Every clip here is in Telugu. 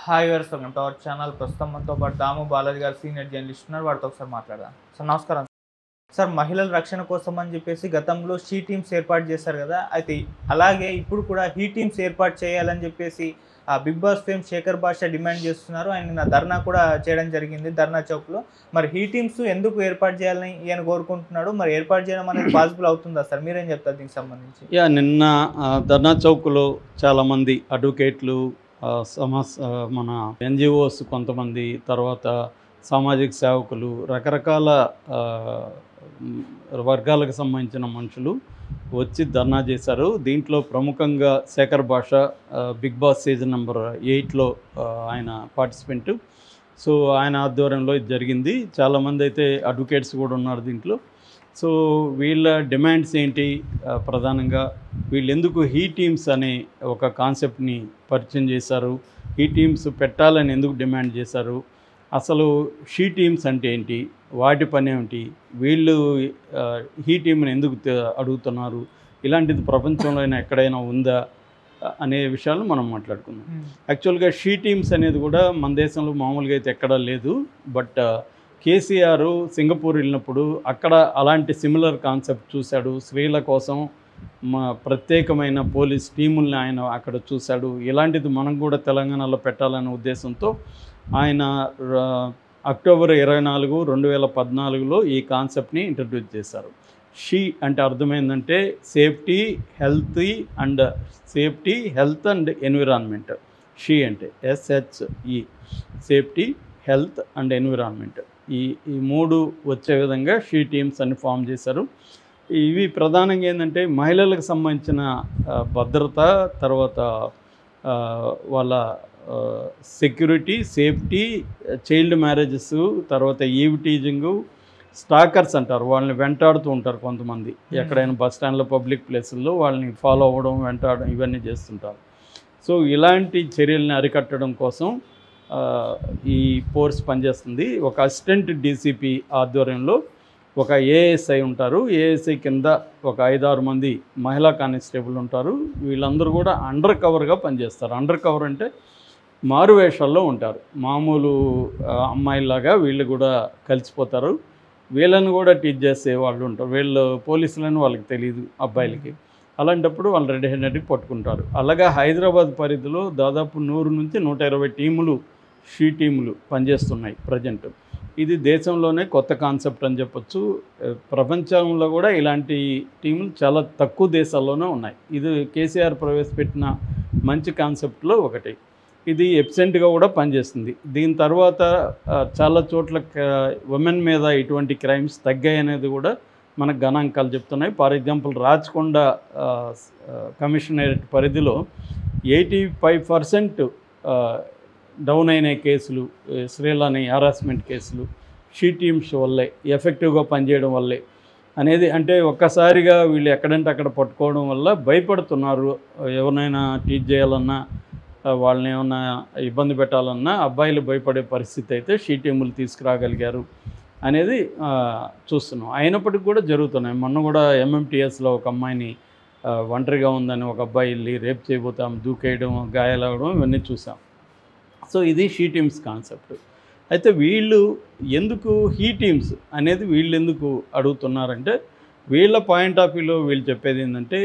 Hi viewers, welcome to our channel. ప్రస్తుతం మనతో పాటు దాము బాలాజీ గారు సీనియర్ జర్నలిస్ట్ ఉన్నారు. వారితో ఒకసారి మాట్లాడదాం. సార్ నమస్కారం. సార్, మహిళల రక్షణ కోసం అని చెప్పేసి గతంలో షీ టీమ్స్ ఏర్పాటు చేశారు కదా, అయితే అలాగే ఇప్పుడు కూడా హీ టీమ్స్ ఏర్పాటు చేయాలని చెప్పేసి బిగ్ బాస్ ఫేమ్ శేఖర్ భాష డిమాండ్ చేస్తున్నారు. ఆయన నిన్న ధర్నా కూడా చేయడం జరిగింది ధర్నా చౌక్లో. మరి హీ టీమ్స్ ఎందుకు ఏర్పాటు చేయాలని ఈయన కోరుకుంటున్నాడు? మరి ఏర్పాటు చేయడం అనేది పాసిబుల్ అవుతుందా సార్? మీరేం చెప్తారు దీనికి సంబంధించి? నిన్న ధర్నా చౌక్లో చాలామంది అడ్వకేట్లు, మన ఎన్జిఓస్ కొంతమంది, తర్వాత సామాజిక సేవకులు, రకరకాల వర్గాలకు సంబంధించిన మనుషులు వచ్చి ధర్నా చేశారు. దీంట్లో ప్రముఖంగా శేఖర్ భాష, బిగ్ బాస్ సీజన్ నెంబర్ 8లో ఆయన పార్టిసిపెంట్. సో ఆయన ఆధ్వర్యంలో ఇది జరిగింది. చాలామంది అయితే అడ్వకేట్స్ కూడా ఉన్నారు దీంట్లో. సో వీళ్ళ డిమాండ్స్ ఏంటి, ప్రధానంగా వీళ్ళు ఎందుకు హీ టీమ్స్ అనే ఒక కాన్సెప్ట్ని పరిచయం చేశారు, హీ టీమ్స్ పెట్టాలని ఎందుకు డిమాండ్ చేశారు, అసలు షీ టీమ్స్ అంటే ఏంటి, వాటి పని ఏమిటి, వీళ్ళు హీ టీమ్ని ఎందుకు అడుగుతున్నారు, ఇలాంటిది ప్రపంచంలో ఎక్కడైనా ఉందా అనే విషయాలు మనం మాట్లాడుకుందాం. యాక్చువల్గా షీ టీమ్స్ అనేది కూడా మన దేశంలో మామూలుగా అయితే ఎక్కడా లేదు. బట్ కేసీఆర్ సింగపూర్ వెళ్ళినప్పుడు అక్కడ అలాంటి సిమిలర్ కాన్సెప్ట్ చూశాడు. స్త్రీల కోసం ప్రత్యేకమైన పోలీస్ టీముల్ని ఆయన అక్కడ చూశాడు. ఇలాంటిది మనం కూడా తెలంగాణలో పెట్టాలనే ఉద్దేశంతో ఆయన అక్టోబర్ 24, 2014లో ఈ కాన్సెప్ట్ని ఇంట్రడ్యూస్ చేశారు. షీ అంటే అర్థమైందంటే safety, health and environment. She అంటే SHE, safety, health and environment. ఈ మూడు వచ్చే విధంగా షీ టీమ్స్ అని ఫామ్ చేశారు. ఇవి ప్రధానంగా ఏంటంటే మహిళలకు సంబంధించిన భద్రత, తర్వాత వాళ్ళ సెక్యూరిటీ, సేఫ్టీ, చైల్డ్ మ్యారేజెస్, తర్వాత ఈవ్ టీజింగు, స్టాకర్స్ అంటారు, వాళ్ళని వెంటాడుతూ ఉంటారు కొంతమంది. ఎక్కడైనా బస్ స్టాండ్లో, పబ్లిక్ ప్లేసుల్లో వాళ్ళని ఫాలో అవ్వడం, వెంటాడడం, ఇవన్నీ చేస్తుంటారు. సో ఇలాంటి చర్యల్ని అరికట్టడం కోసం ఈ ఫోర్స్ పనిచేస్తుంది. ఒక అసిస్టెంట్ డీసీపీ ఆధ్వర్యంలో ఒక ఏఎస్ఐ ఉంటారు. ఏఎస్ఐ కింద ఒక 5-6 మంది మహిళా కానిస్టేబుల్ ఉంటారు. వీళ్ళందరూ కూడా అండర్ కవర్గా పనిచేస్తారు. అండర్ కవర్ అంటే మారువేషాల్లో ఉంటారు. మామూలు అమ్మాయిలాగా వీళ్ళు కూడా కలిసిపోతారు. వీళ్ళని కూడా టీచ్ చేసే వాళ్ళు ఉంటారు. వీళ్ళు పోలీసులని వాళ్ళకి తెలియదు అబ్బాయిలకి. అలాంటప్పుడు వాళ్ళు రెడీ హ్యాండెడ్కి పట్టుకుంటారు. అలాగా హైదరాబాద్ పరిధిలో దాదాపు 100 నుంచి 120 టీములు, షీ టీములు పనిచేస్తున్నాయి ప్రజెంట్. ఇది దేశంలోనే కొత్త కాన్సెప్ట్ అని చెప్పొచ్చు. ప్రపంచంలో కూడా ఇలాంటి టీములు చాలా తక్కువ దేశాల్లోనే ఉన్నాయి. ఇది కేసీఆర్ ప్రవేశపెట్టిన మంచి కాన్సెప్ట్లో ఒకటి. ఇది ఎబ్సెంట్గా కూడా పనిచేస్తుంది. దీని తర్వాత చాలా చోట్ల ఉమెన్ మీద ఇటువంటి క్రైమ్స్ తగ్గాయి అనేది కూడా మనకు గణాంకాలు చెప్తున్నాయి. ఫర్ ఎగ్జాంపుల్ రాచకొండ కమిషనరేట్ పరిధిలో 85% డౌన్ అయిన కేసులు, స్త్రీలని హరాస్మెంట్ కేసులు షీ టీమ్స్ వల్లే, ఎఫెక్టివ్గా పనిచేయడం వల్లే అనేది. అంటే ఒక్కసారిగా వీళ్ళు ఎక్కడంటే అక్కడ పట్టుకోవడం వల్ల భయపడుతున్నారు. ఎవరినైనా టీచ్ చేయాలన్నా, వాళ్ళని ఏమన్నా ఇబ్బంది పెట్టాలన్నా అబ్బాయిలు భయపడే పరిస్థితి అయితే షీ టీములు తీసుకురాగలిగారు అనేది చూస్తున్నాం. అయినప్పటికీ కూడా జరుగుతున్నాయి. మొన్న కూడా MMTSలో ఒక అమ్మాయిని ఒంటరిగా ఉందని ఒక అబ్బాయి వెళ్ళి రేప్ చేయబోతాం, దూకేయడం, గాయాలవడం, ఇవన్నీ చూసాం. సో ఇది షీ టీమ్స్ కాన్సెప్ట్. అయితే వీళ్ళు ఎందుకు హీ టీమ్స్ అనేది వీళ్ళు ఎందుకు అడుగుతున్నారంటే, వీళ్ళ పాయింట్ ఆఫ్ వ్యూలో వీళ్ళు చెప్పేది ఏంటంటే,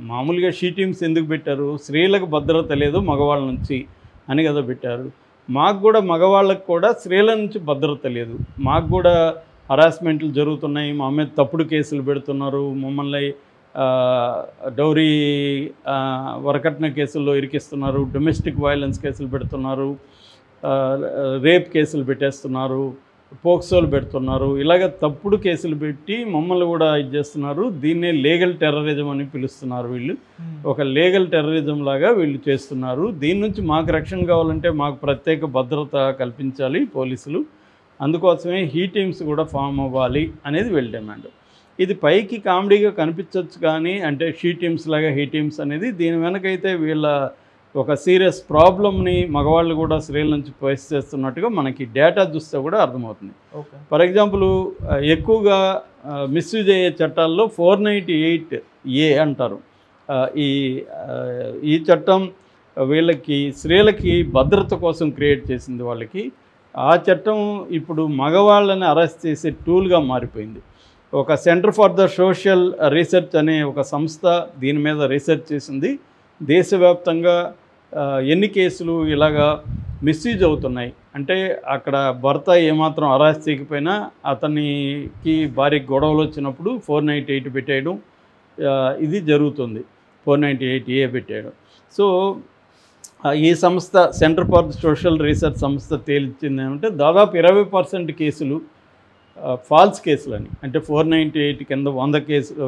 మామూలుగా షీ టీమ్స్ ఎందుకు పెట్టారు, స్త్రీలకు భద్రత లేదు మగవాళ్ళ నుంచి అని కదా పెట్టారు. మాకు కూడా మగవాళ్ళకు కూడా స్త్రీల నుంచి భద్రత లేదు, మాకు కూడా హరాస్మెంట్లు జరుగుతున్నాయి, మా మీద తప్పుడు కేసులు పెడుతున్నారు, మమ్మల్ని డౌరీ వరకట్న కేసుల్లో ఇరికిస్తున్నారు, డొమెస్టిక్ వైలెన్స్ కేసులు పెడుతున్నారు, రేప్ కేసులు పెట్టేస్తున్నారు, పోక్సోలు పెడుతున్నారు, ఇలాగ తప్పుడు కేసులు పెట్టి మమ్మల్ని కూడా ఇది చేస్తున్నారు. దీన్నే లీగల్ టెర్రరిజం అని పిలుస్తున్నారు. వీళ్ళు ఒక లీగల్ టెర్రరిజం లాగా వీళ్ళు చేస్తున్నారు. దీని నుంచి మాకు రక్షణ కావాలంటే మాకు ప్రత్యేక భద్రత కల్పించాలి పోలీసులు, అందుకోసమే హీ టీమ్స్ కూడా ఫామ్ అవ్వాలి అనేది వీళ్ళ డిమాండ్. ఇది పైకి కామెడీగా కనిపించవచ్చు, కానీ అంటే షీ టీమ్స్ లాగా హీ టీమ్స్ అనేది దీని వెనకైతే వీళ్ళ ఒక సీరియస్ ప్రాబ్లమ్ని మగవాళ్ళు కూడా స్త్రీల నుంచి ఫేస్ చేస్తున్నట్టుగా మనకి డేటా చూస్తే కూడా అర్థమవుతుంది. ఫర్ ఎగ్జాంపుల్ ఎక్కువగా మిస్యూజ్ అయ్యే చట్టాల్లో 498A అంటారు. ఈ చట్టం వీళ్ళకి స్త్రీలకి భద్రత కోసం క్రియేట్ చేసింది వాళ్ళకి. ఆ చట్టం ఇప్పుడు మగవాళ్ళని అరెస్ట్ చేసే టూల్గా మారిపోయింది. ఒక centre for the social research అనే ఒక సంస్థ దీని మీద రీసెర్చ్ చేసింది. దేశవ్యాప్తంగా ఎన్ని కేసులు ఇలాగా మిస్యూజ్ అవుతున్నాయి అంటే, అక్కడ భర్త ఏమాత్రం అరెస్ట్ చేయకపోయినా అతనికి భార్యకి గొడవలు వచ్చినప్పుడు 498 పెట్టేయడం ఇది జరుగుతుంది. 498A పెట్టేయడం. సో ఈ సంస్థ సెంటర్ ఫర్ సోషల్ రీసెర్చ్ సంస్థ తేల్చింది ఏమంటే, దాదాపు 20% కేసులు ఫాల్స్ కేసులని, అంటే 498 కింద 100 కేసులు,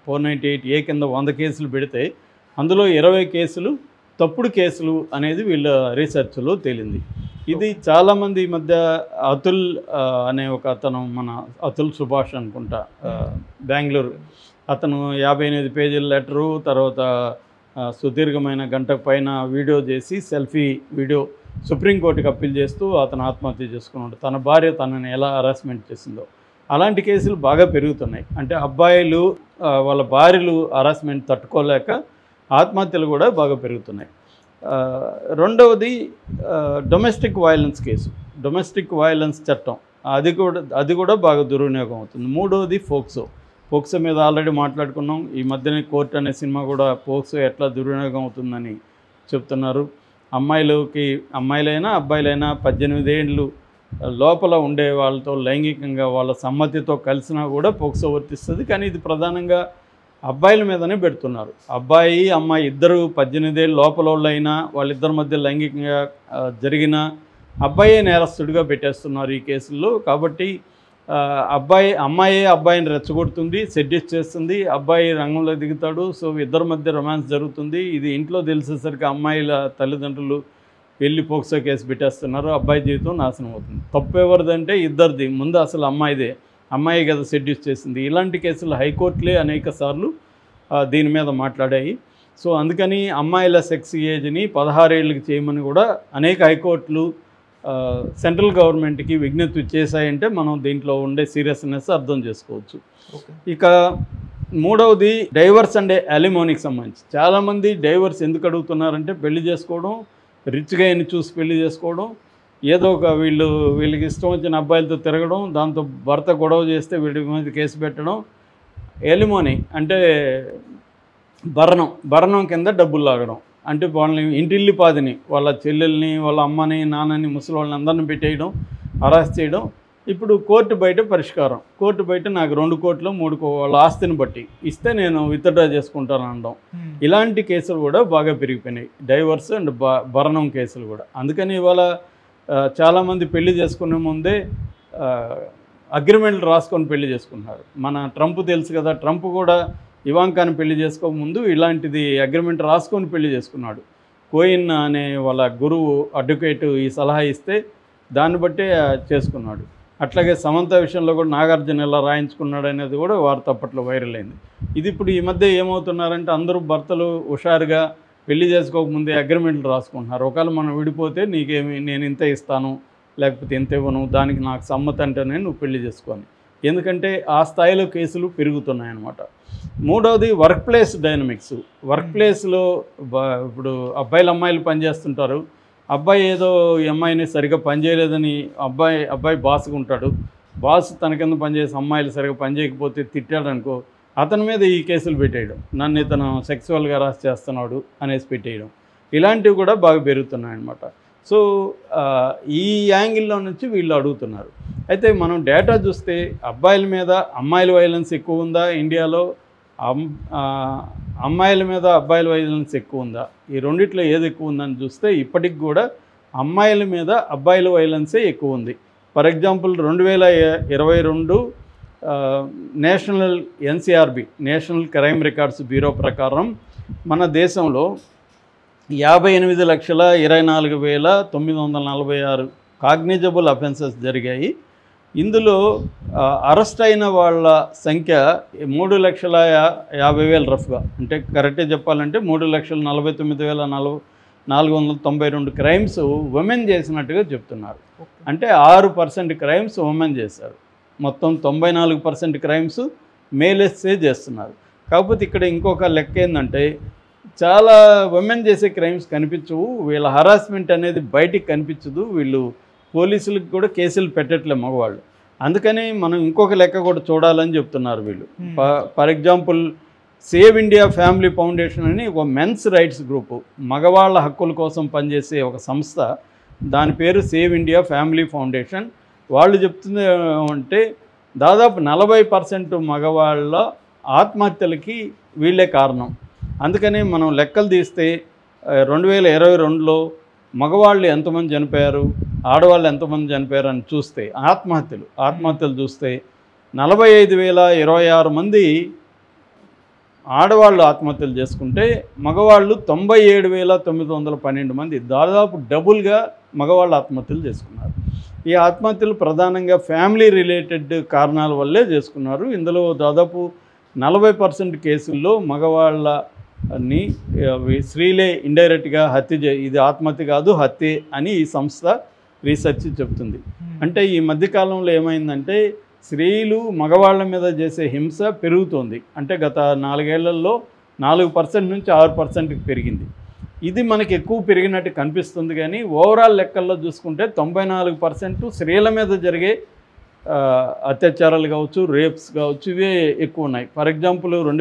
498A కింద 100 కేసులు పెడితే అందులో 20 కేసులు తప్పుడు కేసులు అనేది వీళ్ళ రీసెర్చ్లో తేలింది. ఇది చాలామంది ఈ మధ్య అతుల్ అనే ఒక అతను, మన అతుల్ సుభాష్ అనుకుంటా, బెంగళూరు, అతను 58 పేజీల లెటరు, తర్వాత సుదీర్ఘమైన గంటకు పైన వీడియో చేసి సెల్ఫీ వీడియో సుప్రీంకోర్టుకి అప్పీల్ చేస్తూ అతను ఆత్మహత్య చేసుకున్నాడు. తన భార్య తనని ఎలా హరాస్మెంట్ చేసిందో. అలాంటి కేసులు బాగా పెరుగుతున్నాయి. అంటే అబ్బాయిలు వాళ్ళ భార్యలు హరాస్మెంట్ తట్టుకోలేక ఆత్మహత్యలు కూడా బాగా పెరుగుతున్నాయి. రెండవది domestic violence case, domestic violence చట్టం, అది కూడా బాగా దుర్వినియోగం అవుతుంది. మూడవది పోక్సో మీద ఆల్రెడీ మాట్లాడుకున్నాం. ఈ మధ్యనే కోర్ట్ అనే సినిమా కూడా పోక్సో ఎట్లా దుర్వినియోగం అవుతుందని చెప్తున్నారు. అమ్మాయిలైనా అబ్బాయిలైనా 18 ఏళ్ళు లోపల ఉండే వాళ్ళతో లైంగికంగా వాళ్ళ సమ్మతితో కలిసినా కూడా పోక్సో వర్తిస్తుంది. కానీ ఇది ప్రధానంగా అబ్బాయిల మీదనే పెడుతున్నారు. అబ్బాయి అమ్మాయి ఇద్దరు 18 ఏళ్ళు లోపల వాళ్ళైనా వాళ్ళిద్దరి మధ్య లైంగికంగా జరిగిన అబ్బాయే నేరస్తుడిగా పెట్టేస్తున్నారు ఈ కేసుల్లో. కాబట్టి అమ్మాయే అబ్బాయిని రెచ్చగొడుతుంది, సెడ్యూస్ చేస్తుంది, అబ్బాయి రంగంలో దిగుతాడు. సో ఇద్దరి మధ్య రొమాన్స్ జరుగుతుంది. ఇది ఇంట్లో తెలిసేసరికి అమ్మాయిల తల్లిదండ్రులు వెళ్ళి పోక్సో కేసు పెట్టేస్తున్నారు. అబ్బాయి జీవితం నాశనం అవుతుంది. తప్పు ఎవరిదంటే ఇద్దరిది. ముందు అసలు అమ్మాయి కదా సెడ్యూస్ చేసింది. ఇలాంటి కేసులు హైకోర్టులే అనేక సార్లు దీని మీద మాట్లాడాయి. సో అందుకని అమ్మాయిల సెక్స్ ఏజ్ని 16 ఏళ్ళకి చేయమని కూడా అనేక హైకోర్టులు సెంట్రల్ గవర్నమెంట్కి విజ్ఞప్తి చేశాయంటే మనం దీంట్లో ఉండే సీరియస్నెస్ అర్థం చేసుకోవచ్చు. ఇక మూడవది డైవర్స్ అండ్ అలిమోనీకి సంబంధించి చాలామంది డైవర్స్ ఎందుకు అడుగుతున్నారంటే, పెళ్లి చేసుకోవడం, రిచ్గా అయిన చూసి పెళ్లి చేసుకోవడం, ఏదో ఒక వీళ్ళకి ఇష్టం వచ్చిన అబ్బాయిలతో తిరగడం, దాంతో భర్త గొడవ చేస్తే వీడి మీద కేసు పెట్టడం. ఎలిమోనీ అంటే భరణం కింద డబ్బులు లాగడం. అంటే వాళ్ళని ఇంటిల్లిపాదిని, వాళ్ళ చెల్లెల్ని, వాళ్ళ అమ్మని, నాన్నని, ముసలి వాళ్ళని అందరిని పెట్టేయడం, అరెస్ట్ చేయడం. ఇప్పుడు కోర్టు బయట పరిష్కారం, కోర్టు బయట నాకు 2 కోట్లు 3 కోట్లు వాళ్ళ ఆస్తిని బట్టి ఇస్తే నేను విత్డ్రా చేసుకుంటాను అనడం. ఇలాంటి కేసులు కూడా బాగా పెరిగిపోయినాయి, డైవర్స్ అండ్ భరణం కేసులు కూడా. అందుకని ఇవాళ చాలామంది పెళ్లి చేసుకునే ముందే అగ్రిమెంట్లు రాసుకొని పెళ్లి చేసుకుంటున్నారు. మన ట్రంప్ తెలుసు కదా, ట్రంప్ కూడా ఇవాంకాని పెళ్లి చేసుకోకముందు ఇలాంటిది అగ్రిమెంట్ రాసుకొని పెళ్లి చేసుకున్నాడు. కోయిన్ అనే వాళ్ళ గురువు అడ్వకేటు ఈ సలహా ఇస్తే దాన్ని బట్టే చేసుకున్నాడు. అట్లాగే సమంత విషయంలో కూడా నాగార్జున ఎలా రాయించుకున్నాడు అనేది కూడా వార్త అప్పట్లో వైరల్ అయింది. ఇది ఇప్పుడు ఈ మధ్య ఏమవుతున్నారంటే, అందరూ భర్తలు హుషారుగా పెళ్లి చేసుకోకముందే అగ్రిమెంట్లు రాసుకుంటున్నారు. ఒకవేళ మనం విడిపోతే నేను ఇంత ఇస్తాను, లేకపోతే ఇంత ఇవ్వను, దానికి నాకు సమ్మతి అంటేనే నువ్వు పెళ్లి చేసుకోని. ఎందుకంటే ఆ స్థాయిలో కేసులు పెరుగుతున్నాయి అన్నమాట. మూడవది వర్క్ ప్లేస్ డైనమిక్స్. వర్క్ ప్లేస్లో ఇప్పుడు అబ్బాయిలు అమ్మాయిలు పనిచేస్తుంటారు. అబ్బాయి ఏదో ఈ అమ్మాయిని సరిగ్గా పనిచేయలేదని అబ్బాయి బాస్గా ఉంటాడు. బాస్ తన కింద పనిచేసి అమ్మాయిలు సరిగ్గా పనిచేయకపోతే తిట్టాడనుకో, అతని మీద ఈ కేసులు పెట్టేయడం, నన్ను ఇతను సెక్సువల్గా హరాస్ చేస్తున్నాడు అనేసి పెట్టేయడం. ఇలాంటివి కూడా బాగా పెరుగుతున్నాయి అన్నమాట. సో ఈ యాంగిల్లో నుంచి వీళ్ళు అడుగుతున్నారు. అయితే మనం డేటా చూస్తే అబ్బాయిల మీద అమ్మాయిల వైలెన్స్ ఎక్కువ ఉందా ఇండియాలో, అమ్మాయిల మీద అబ్బాయిల వైలెన్స్ ఎక్కువ ఉందా, ఈ రెండిట్లో ఏది ఎక్కువ ఉందని చూస్తే ఇప్పటికి కూడా అమ్మాయిల మీద అబ్బాయిల వైలెన్సే ఎక్కువ ఉంది. For example 2022 national NCRB national crime records bureau ప్రకారం మన దేశంలో 58,24,946 కాగ్నిజబుల్ అఫెన్సెస్ జరిగాయి. ఇందులో అరెస్ట్ అయిన వాళ్ళ సంఖ్య 3,50,000 రఫ్గా, అంటే కరెక్ట్గా చెప్పాలంటే 3,49,492 క్రైమ్స్ ఉమెన్ చేసినట్టుగా చెప్తున్నారు. అంటే 6% క్రైమ్స్ ఉమెన్ చేశారు. మొత్తం 94% క్రైమ్స్ మేలెస్సే చేస్తున్నారు. కాకపోతే ఇక్కడ ఇంకొక లెక్క ఏంటంటే, చాలా ఉమెన్ చేసే క్రైమ్స్ కనిపించవు, వీళ్ళ హరాస్మెంట్ అనేది బయటికి కనిపించదు, వీళ్ళు పోలీసులకు కూడా కేసులు పెట్టట్లేదు మగవాళ్ళు. అందుకని మనం ఇంకొక లెక్క కూడా చూడాలని చెప్తున్నారు వీళ్ళు. For example save India family foundation అని ఒక మెన్స్ రైట్స్ గ్రూపు, మగవాళ్ళ హక్కుల కోసం పనిచేసే ఒక సంస్థ, దాని పేరు సేవ్ ఇండియా ఫ్యామిలీ ఫౌండేషన్. వాళ్ళు చెప్తుంది అంటే దాదాపు 40% మగవాళ్ళ ఆత్మహత్యలకి వీళ్ళే కారణం. అందుకని మనం లెక్కలు తీస్తే 2022లో మగవాళ్ళు ఎంతమంది చనిపోయారు, ఆడవాళ్ళు ఎంతమంది చనిపోయారు అని చూస్తే ఆత్మహత్యలు చూస్తే 45,026 మంది ఆడవాళ్ళు ఆత్మహత్యలు చేసుకుంటే మగవాళ్ళు 97,912 మంది, దాదాపు డబుల్గా మగవాళ్ళు ఆత్మహత్యలు చేసుకున్నారు. ఈ ఆత్మహత్యలు ప్రధానంగా ఫ్యామిలీ రిలేటెడ్ కారణాల వల్లే చేసుకున్నారు. ఇందులో దాదాపు 40% కేసుల్లో మగవాళ్ళని స్త్రీలే ఇండైరెక్ట్గా ఇది ఆత్మహత్య కాదు హత్యే అని ఈ సంస్థ రీసెర్చ్ చెప్తుంది. అంటే ఈ మధ్యకాలంలో ఏమైందంటే స్త్రీలు మగవాళ్ళ మీద చేసే హింస పెరుగుతోంది. అంటే గత 4 ఏళ్లలో 4% నుంచి 6%కి పెరిగింది. ఇది మనకి ఎక్కువ పెరిగినట్టు కనిపిస్తుంది, కానీ ఓవరాల్ లెక్కల్లో చూసుకుంటే 94% స్త్రీల మీద జరిగే అత్యాచారాలు కావచ్చు, రేప్స్ కావచ్చు, ఇవే ఎక్కువ ఉన్నాయి. For example